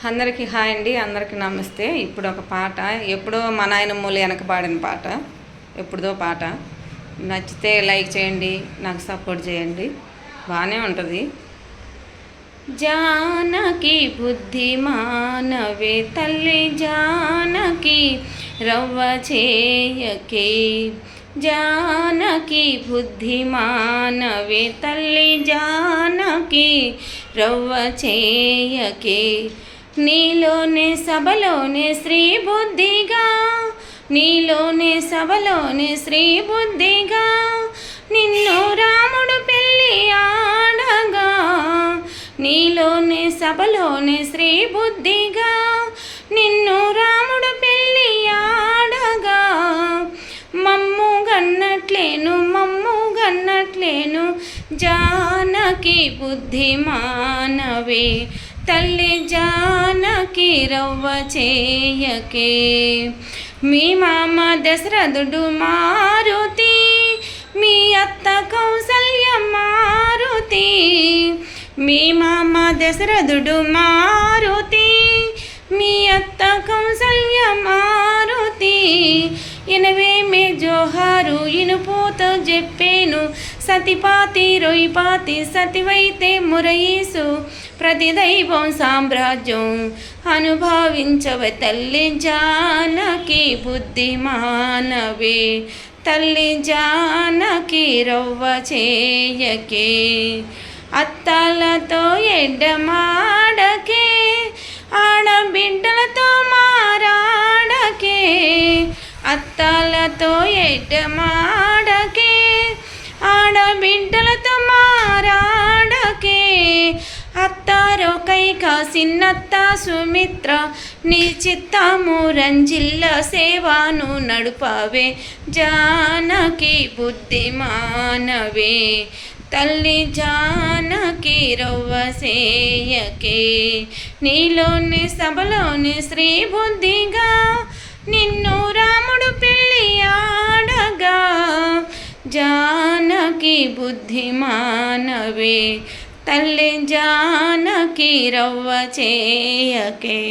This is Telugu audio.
అందరికీ హాయ్ అండి, అందరికీ నమస్తే. ఇప్పుడు ఒక పాట, ఎప్పుడో మా నాయనమ్మలు వెనక పాడిన పాట, ఎప్పుడుదో పాట. నచ్చితే లైక్ చేయండి, నాకు సపోర్ట్ చేయండి, బాగానే ఉంటుంది. జానకి బుద్ధిమానవే తల్లి జానకి రవ్వ చేయకే, జానకి బుద్ధిమానవే తల్లి జానకి రవ్వ చేయకే. నీలోనే సభలోనే శ్రీ బుద్ధిగా, నీలోనే సభలోనే శ్రీ బుద్ధిగా నిన్ను రాముడు పెళ్ళి ఆడగా, నీలోనే సభలోనే శ్రీ బుద్ధిగా నిన్ను రాముడు పెళ్ళి ఆడగా. మమ్ము గన్నట్లేను జానకి బుద్ధిమానవే తల్లి జానకి రవ్వ చేయకే. మీ మామ దశరథుడు మారుతి, మీ అత్త కౌసల్య మారుతి. మీ మామ దశరథుడు మారుతి, మీ అత్త కౌసల్య మారుతి. ఇనవేమే జోహారు ఇనుపోతో చెప్పేను, సతిపాతి రొయ్యపాతి సతివైతే మురయీసు. ప్రతి దైవం సామ్రాజ్యం అనుభవించవే తల్లి జానకి బుద్ధిమానవే తల్లి జానకి రవ్వ చేయకే. అత్తాలతో ఎడ్డమాడకే, ఆడబిడ్డలతో మారాడకే. అత్తాలతో ఎడ్డమాడకే, ఆడబిడ్డలతో మారాడకే. అత్తారో కైక సిన్నత్త సుమిత్ర, నీ చిత్తము రంజిల్ల సేవను నడుపవే జానకి బుద్ధిమానవే తల్లి జానకి రవ్వ చేయకే. నీలోని సభలోని శ్రీ బుద్ధిగా నిన్ను రాముడు పెళ్ళి ఆడగా, జానకి బుద్ధిమానవే తల్లి జానకి రవ్వ చేయకే.